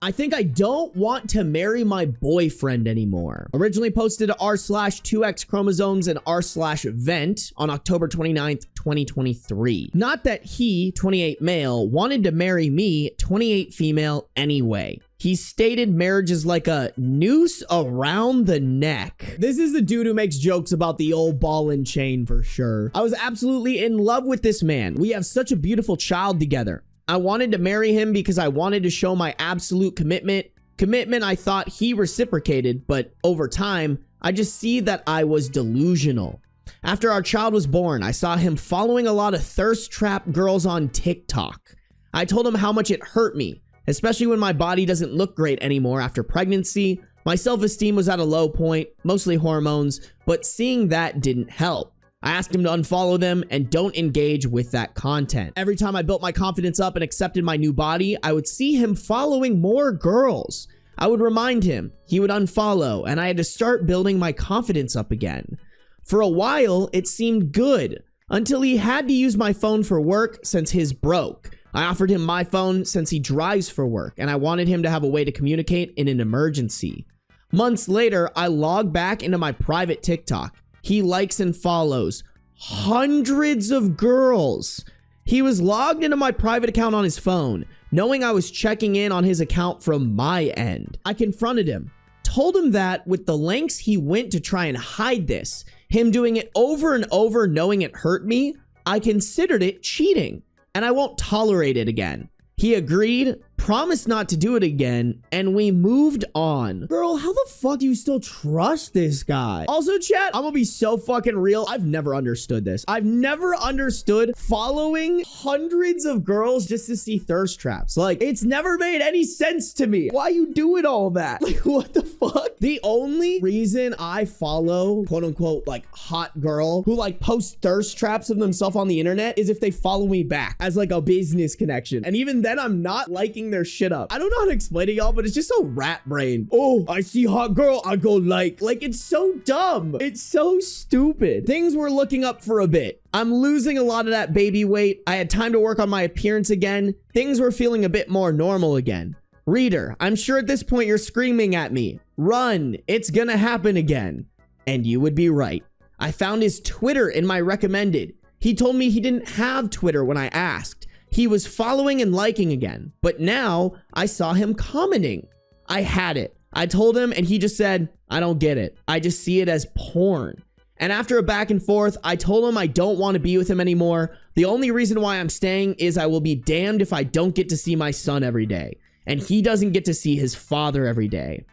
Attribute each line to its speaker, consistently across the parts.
Speaker 1: I think I don't want to marry my boyfriend anymore. Originally posted r/2x chromosomes and r/vent on October 29th, 2023. Not that he, 28 male, wanted to marry me, 28 female anyway. He stated marriage is like a noose around the neck. This is the dude who makes jokes about the old ball and chain for sure. I was absolutely in love with this man. We have such a beautiful child together. I wanted to marry him because I wanted to show my absolute commitment. Commitment I thought he reciprocated, but over time, I just see that I was delusional. After our child was born, I saw him following a lot of thirst trap girls on TikTok. I told him how much it hurt me, especially when my body doesn't look great anymore after pregnancy. My self-esteem was at a low point, mostly hormones, but seeing that didn't help. I asked him to unfollow them and don't engage with that content. Every time I built my confidence up and accepted my new body, I would see him following more girls. I would remind him, he would unfollow, and I had to start building my confidence up again. For a while, it seemed good, until he had to use my phone for work since his broke. I offered him my phone since he drives for work, and I wanted him to have a way to communicate in an emergency. Months later, I logged back into my private TikTok. He likes and follows hundreds of girls. He was logged into my private account on his phone, knowing I was checking in on his account from my end. I confronted him, told him that with the lengths he went to try and hide this, him doing it over and over knowing it hurt me, I considered it cheating, and I won't tolerate it again. He agreed, promised not to do it again, and we moved on. Girl, how the fuck do you still trust this guy? Also, chat, I'm gonna be so fucking real. I've never understood this. I've never understood following hundreds of girls just to see thirst traps. Like, it's never made any sense to me. Why you doing all that? Like, what the fuck? The only reason I follow, quote unquote, like, hot girl who, like, posts thirst traps of themselves on the internet is if they follow me back as, like, a business connection. And even then, I'm not liking their shit up. I don't know how to explain to y'all, but it's just so rat brain. Oh, I see hot girl, I go like it's so dumb. It's so stupid. Things were looking up for a bit. I'm losing a lot of that baby weight. I had time to work on my appearance again. Things were feeling a bit more normal again. Reader, I'm sure at this point you're screaming at me, run, it's gonna happen again. And you would be right. I found his Twitter in my recommended. He told me he didn't have Twitter when I asked. He was following and liking again, but now I saw him commenting. I had it. I told him and he just said, I don't get it. I just see it as porn. And after a back and forth, I told him I don't want to be with him anymore. The only reason why I'm staying is I will be damned if I don't get to see my son every day. And he doesn't get to see his father every day.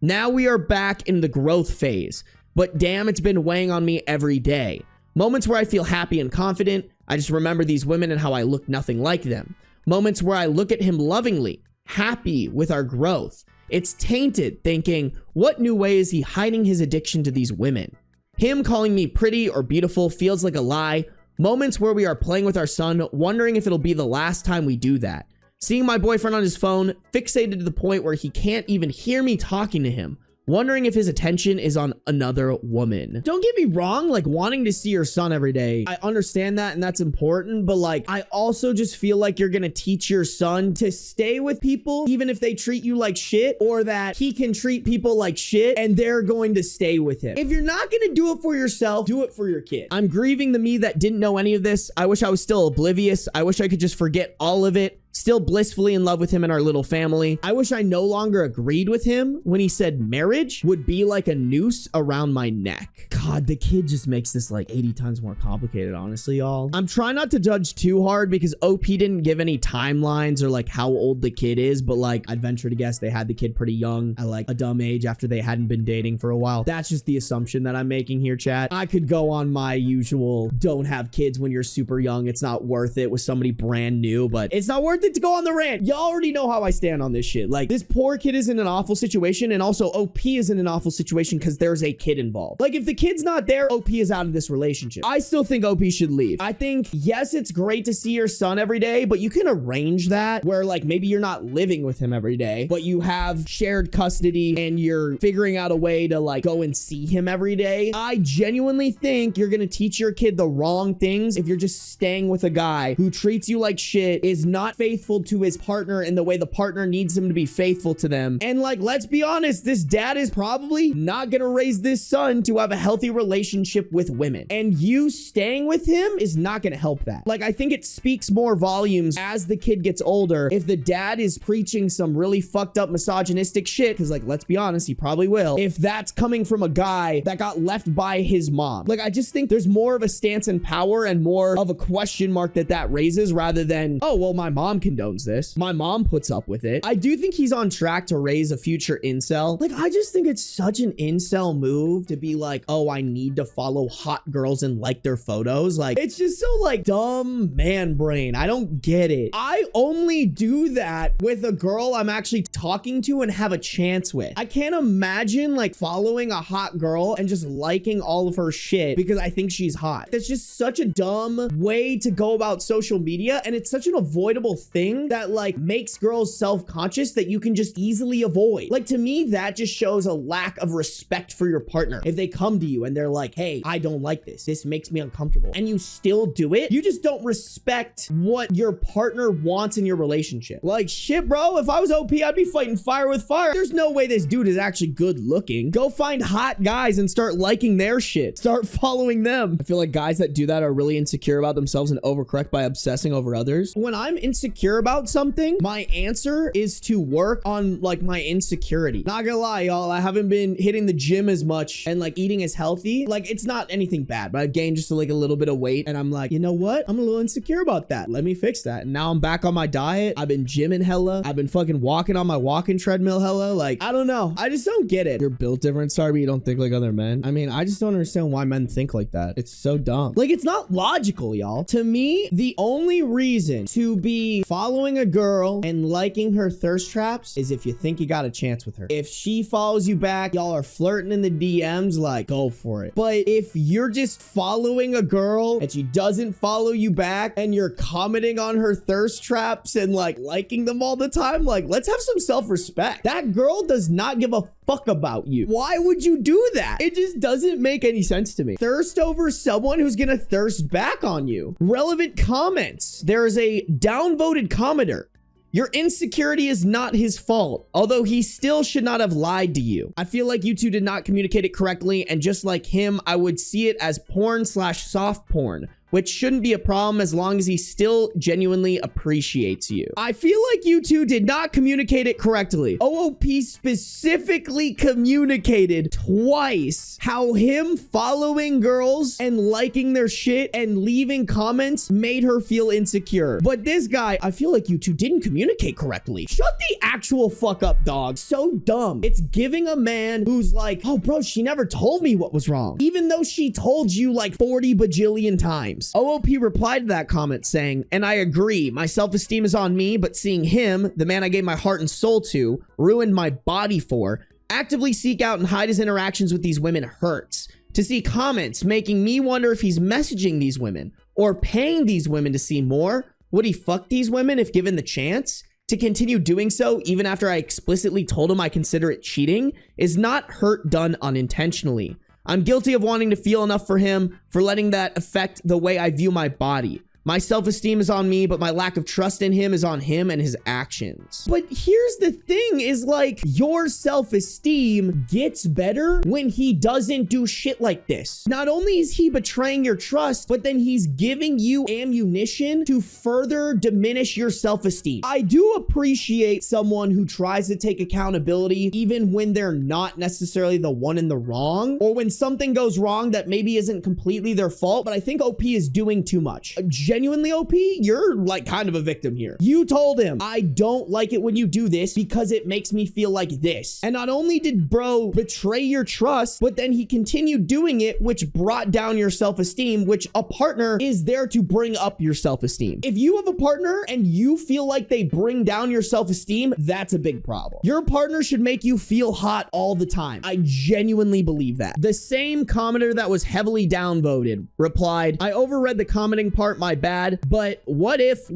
Speaker 1: Now we are back in the growth phase, but damn, it's been weighing on me every day. Moments where I feel happy and confident, I just remember these women and how I look nothing like them. Moments where I look at him lovingly, happy with our growth. It's tainted, thinking, what new way is he hiding his addiction to these women? Him calling me pretty or beautiful feels like a lie. Moments where we are playing with our son, wondering if it'll be the last time we do that. Seeing my boyfriend on his phone, fixated to the point where he can't even hear me talking to him. Wondering if his attention is on another woman. Don't get me wrong, like wanting to see your son every day, I understand that and that's important, but like I also just feel like you're gonna teach your son to stay with people even if they treat you like shit, or that he can treat people like shit and they're going to stay with him. If you're not gonna do it for yourself, do it for your kid. I'm grieving the me that didn't know any of this. I wish I was still oblivious. I wish I could just forget all of it. Still blissfully in love with him and our little family. I wish I no longer agreed with him when he said marriage would be like a noose around my neck. God, the kid just makes this like 80 times more complicated, honestly, y'all. I'm trying not to judge too hard because OP didn't give any timelines or like how old the kid is, but like I'd venture to guess they had the kid pretty young at like a dumb age after they hadn't been dating for a while. That's just the assumption that I'm making here, chat. I could go on my usual don't have kids when you're super young. It's not worth it with somebody brand new, but it's not worth it to go on the rant. Y'all already know how I stand on this shit. Like, this poor kid is in an awful situation, and also OP is in an awful situation because there's a kid involved. Like, if the kid's not there, OP is out of this relationship. I still think OP should leave. I think, yes, it's great to see your son every day, but you can arrange that where, like, maybe you're not living with him every day, but you have shared custody and you're figuring out a way to, like, go and see him every day. I genuinely think you're gonna teach your kid the wrong things if you're just staying with a guy who treats you like shit, is not faithful faithful to his partner in the way the partner needs him to be faithful to them. And like, let's be honest, this dad is probably not gonna raise this son to have a healthy relationship with women. And you staying with him is not gonna help that. Like, I think it speaks more volumes as the kid gets older if the dad is preaching some really fucked up misogynistic shit, because like, let's be honest, he probably will, if that's coming from a guy that got left by his mom. Like, I just think there's more of a stance in power and more of a question mark that raises, rather than, oh, well, my mom condones this, my mom puts up with it. I do think he's on track to raise a future incel. Like, I just think it's such an incel move to be like, oh, I need to follow hot girls and like their photos. Like, it's just so like dumb man brain. I don't get it. I only do that with a girl I'm actually talking to and have a chance with. I can't imagine like following a hot girl and just liking all of her shit because I think she's hot. That's just such a dumb way to go about social media, and it's such an avoidable thing that like makes girls self-conscious that you can just easily avoid. Like, to me, that just shows a lack of respect for your partner. If they come to you and they're like, hey, I don't like this makes me uncomfortable, and you still do it, you just don't respect what your partner wants in your relationship. Like, shit, bro, if I was OP, I'd be fighting fire with fire. There's no way this dude is actually good looking. Go find hot guys and start liking their shit. Start following them. I feel like guys that do that are really insecure about themselves and overcorrect by obsessing over others. When I'm insecure about something, my answer is to work on like my insecurity. Not gonna lie, y'all, I haven't been hitting the gym as much and like eating as healthy. Like, it's not anything bad, but I've gained just like a little bit of weight, and I'm like, you know what? I'm a little insecure about that. Let me fix that. And now I'm back on my diet. I've been gymming hella. I've been fucking walking on my walking treadmill hella. Like, I don't know. I just don't get it. You're built different, Sarby. You don't think like other men. I mean, I just don't understand why men think like that. It's so dumb. Like, it's not logical, y'all. To me, the only reason to be following a girl and liking her thirst traps is if you think you got a chance with her. If she follows you back, y'all are flirting in the DMs, like, go for it. But if you're just following a girl and she doesn't follow you back and you're commenting on her thirst traps and like liking them all the time, like, let's have some self-respect. That girl does not give a fuck about you. Why would you do that? It just doesn't make any sense to me. Thirst over someone who's gonna thirst back on you. Relevant comments. There is a downvoted commenter. Your insecurity is not his fault, although he still should not have lied to you. I feel like you two did not communicate it correctly, and just like him, I would see it as porn/soft porn, which shouldn't be a problem as long as he still genuinely appreciates you. I feel like you two did not communicate it correctly. OOP specifically communicated twice how him following girls and liking their shit and leaving comments made her feel insecure. But this guy, I feel like you two didn't communicate correctly. Shut the actual fuck up, dog. So dumb. It's giving a man who's like, oh, bro, she never told me what was wrong, even though she told you like 40 bajillion times. OOP replied to that comment saying, and I agree, my self-esteem is on me, but seeing him, the man I gave my heart and soul to, ruined my body for, actively seek out and hide his interactions with these women hurts. To see comments making me wonder if he's messaging these women or paying these women to see more. Would he fuck these women if given the chance? To continue doing so even after I explicitly told him I consider it cheating is not hurt done unintentionally. I'm guilty of wanting to feel enough for him, for letting that affect the way I view my body. My self-esteem is on me, but my lack of trust in him is on him and his actions. But here's the thing is like, your self-esteem gets better when he doesn't do shit like this. Not only is he betraying your trust, but then he's giving you ammunition to further diminish your self-esteem. I do appreciate someone who tries to take accountability even when they're not necessarily the one in the wrong, or when something goes wrong that maybe isn't completely their fault, but I think OP is doing too much. Genuinely, OP, you're like kind of a victim here. You told him, I don't like it when you do this because it makes me feel like this. And not only did bro betray your trust, but then he continued doing it, which brought down your self-esteem, which a partner is there to bring up your self-esteem. If you have a partner and you feel like they bring down your self-esteem, that's a big problem. Your partner should make you feel hot all the time. I genuinely believe that. The same commenter that was heavily downvoted replied, I overread the commenting part, my bad, but what if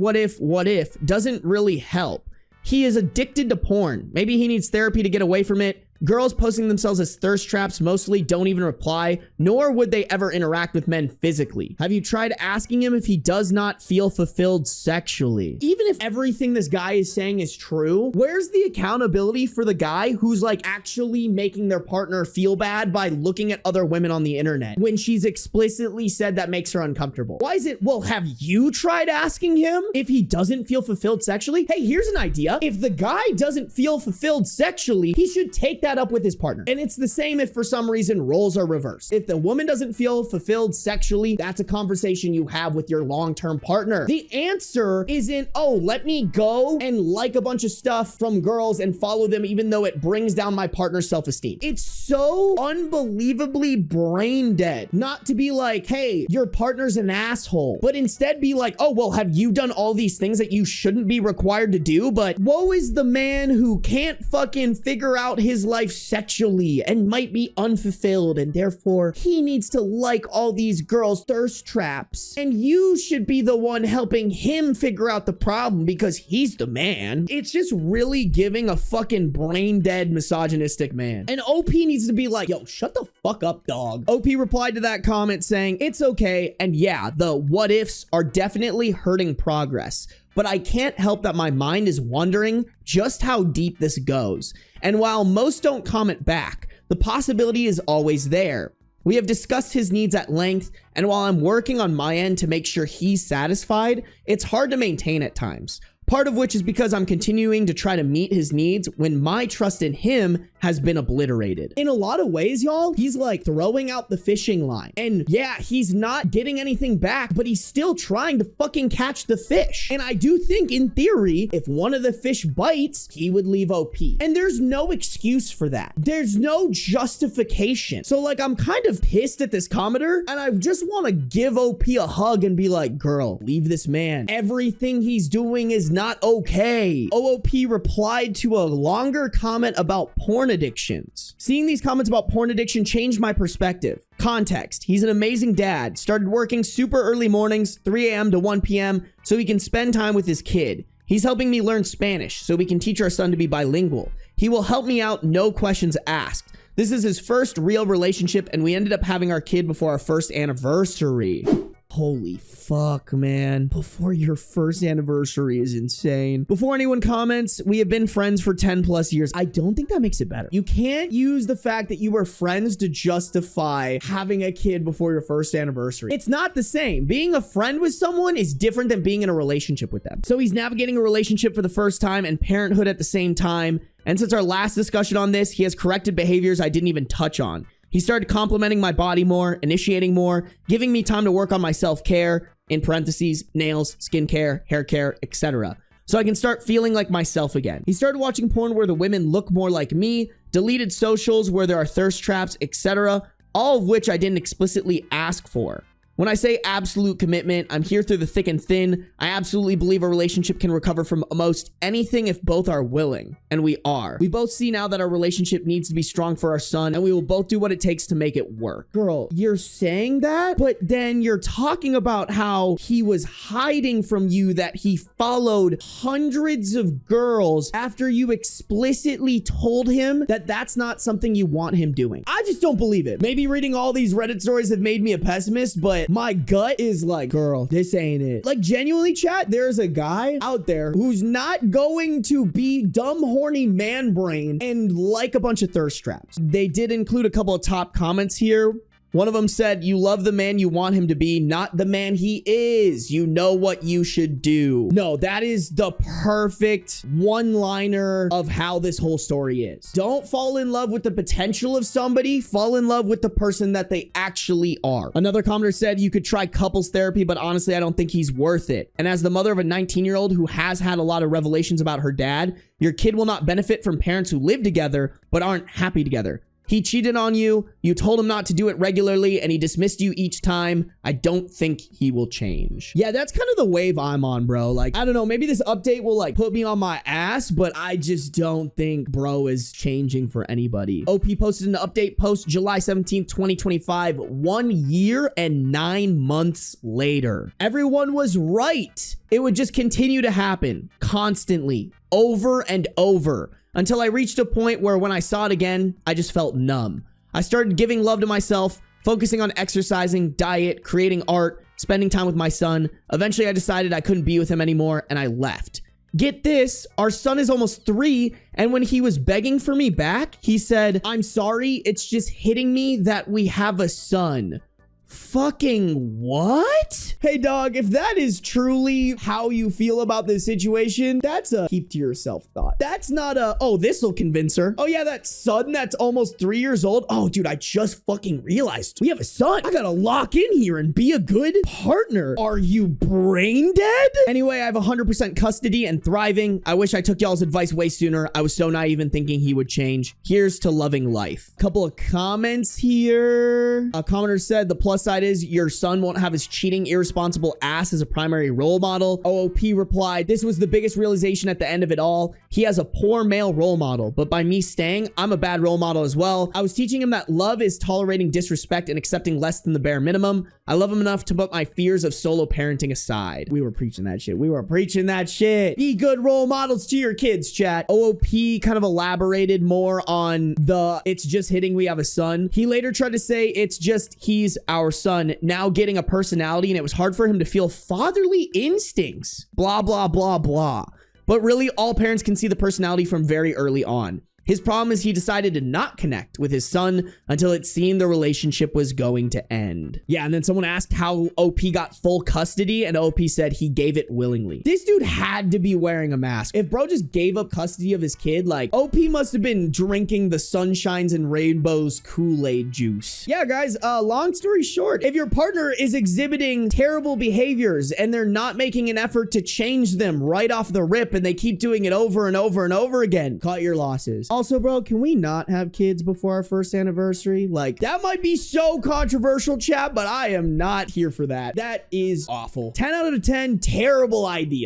Speaker 1: doesn't really help. He is addicted to porn. Maybe he needs therapy to get away from it. Girls posting themselves as thirst traps mostly don't even reply, nor would they ever interact with men physically. Have you tried asking him if he does not feel fulfilled sexually? Even if everything this guy is saying is true, where's the accountability for the guy who's like actually making their partner feel bad by looking at other women on the internet when she's explicitly said that makes her uncomfortable? Why is it, well, have you tried asking him if he doesn't feel fulfilled sexually? Hey, here's an idea. If the guy doesn't feel fulfilled sexually, he should take that up with his partner. And it's the same if for some reason roles are reversed. If the woman doesn't feel fulfilled sexually, that's a conversation you have with your long-term partner. The answer isn't, oh, let me go and like a bunch of stuff from girls and follow them even though it brings down my partner's self-esteem. It's so unbelievably brain dead not to be like, hey, your partner's an asshole, but instead be like, oh, well, have you done all these things that you shouldn't be required to do? But woe is the man who can't fucking figure out his life sexually and might be unfulfilled, and therefore he needs to like all these girls' thirst traps. And you should be the one helping him figure out the problem because he's the man. It's just really giving a fucking brain dead misogynistic man. And OP needs to be like, yo, shut the fuck up, dog. OP replied to that comment saying, it's okay. And yeah, the what ifs are definitely hurting progress, but I can't help that my mind is wondering just how deep this goes. And while most don't comment back, the possibility is always there. We have discussed his needs at length, and while I'm working on my end to make sure he's satisfied, it's hard to maintain at times. Part of which is because I'm continuing to try to meet his needs when my trust in him has been obliterated. In a lot of ways, y'all, he's like throwing out the fishing line. And yeah, he's not getting anything back, but he's still trying to fucking catch the fish. And I do think in theory, if one of the fish bites, he would leave OP. And there's no excuse for that. There's no justification. So like, I'm kind of pissed at this commenter, and I just want to give OP a hug and be like, girl, leave this man. Everything he's doing is not okay. OOP replied to a longer comment about porn addictions. Seeing these comments about porn addiction changed my perspective. Context: he's an amazing dad, started working super early mornings, 3 a.m. to 1 p.m. so he can spend time with his kid. He's helping me learn Spanish so we can teach our son to be bilingual. He will help me out, no questions asked. This is his first real relationship, and we ended up having our kid before our first anniversary. Holy fuck, man. Before your first anniversary is insane. Before anyone comments, we have been friends for 10 plus years. I don't think that makes it better. You can't use the fact that you were friends to justify having a kid before your first anniversary. It's not the same. Being a friend with someone is different than being in a relationship with them. So he's navigating a relationship for the first time and parenthood at the same time. And since our last discussion on this, he has corrected behaviors I didn't even touch on. He started complimenting my body more, initiating more, giving me time to work on my self-care, in parentheses, nails, skincare, hair care, etc. So I can start feeling like myself again. He started watching porn where the women look more like me, deleted socials where there are thirst traps, etc., all of which I didn't explicitly ask for. When I say absolute commitment, I'm here through the thick and thin. I absolutely believe a relationship can recover from most anything if both are willing, and we are. We both see now that our relationship needs to be strong for our son, and we will both do what it takes to make it work. Girl, you're saying that, but then you're talking about how he was hiding from you that he followed hundreds of girls after you explicitly told him that that's not something you want him doing. I just don't believe it. Maybe reading all these Reddit stories have made me a pessimist, but my gut is like, girl, this ain't it. Like, genuinely, chat, there's a guy out there who's not going to be dumb, horny man brain and like a bunch of thirst traps. They did include a couple of top comments here. One of them said, you love the man you want him to be, not the man he is. You know what you should do. No, that is the perfect one-liner of how this whole story is. Don't fall in love with the potential of somebody. Fall in love with the person that they actually are. Another commenter said, you could try couples therapy, but honestly, I don't think he's worth it. And as the mother of a 19-year-old who has had a lot of revelations about her dad, your kid will not benefit from parents who live together, but aren't happy together. He cheated on you, you told him not to do it regularly, and he dismissed you each time. I don't think he will change. Yeah, that's kind of the wave I'm on, bro. Like, I don't know, maybe this update will like put me on my ass, but I just don't think bro is changing for anybody. OP posted an update post July 17th, 2025, 1 year and 9 months later. Everyone was right. It would just continue to happen constantly, over and over, until I reached a point where when I saw it again, I just felt numb. I started giving love to myself, focusing on exercising, diet, creating art, spending time with my son. Eventually, I decided I couldn't be with him anymore, and I left. Get this, our son is almost 3, and when he was begging for me back, he said, "I'm sorry, it's just hitting me that we have a son." Fucking what? Hey dog, if that is truly how you feel about this situation, that's a keep to yourself thought. That's not a, oh, this'll convince her. Oh yeah, that son that's almost 3 years old. Oh dude, I just fucking realized we have a son. I gotta lock in here and be a good partner. Are you brain dead? Anyway, I have 100% custody and thriving. I wish I took y'all's advice way sooner. I was so naive in thinking he would change. Here's to loving life. Couple of comments here. A commenter said the plus side is your son won't have his cheating, irresponsible ass as a primary role model. OOP replied, this was the biggest realization at the end of it all. He has a poor male role model, but by me staying, I'm a bad role model as well. I was teaching him that love is tolerating disrespect and accepting less than the bare minimum. I love him enough to put my fears of solo parenting aside. We were preaching that shit. We were preaching that shit. Be good role models to your kids, chat. OOP kind of elaborated more on the it's just hitting we have a son. He later tried to say it's just he's our son now getting a personality and it was hard for him to feel fatherly instincts. Blah, blah, blah, blah. But really, all parents can see the personality from very early on. His problem is he decided to not connect with his son until it seemed the relationship was going to end. Yeah, and then someone asked how OP got full custody, and OP said he gave it willingly. This dude had to be wearing a mask. If bro just gave up custody of his kid, like, OP must have been drinking the sunshines and rainbows Kool-Aid juice. Yeah, guys, long story short, if your partner is exhibiting terrible behaviors and they're not making an effort to change them right off the rip and they keep doing it over and over and over again, cut your losses. Also, bro, can we not have kids before our first anniversary? Like, that might be so controversial, chat, but I am not here for that. That is awful. 10 out of 10, terrible idea.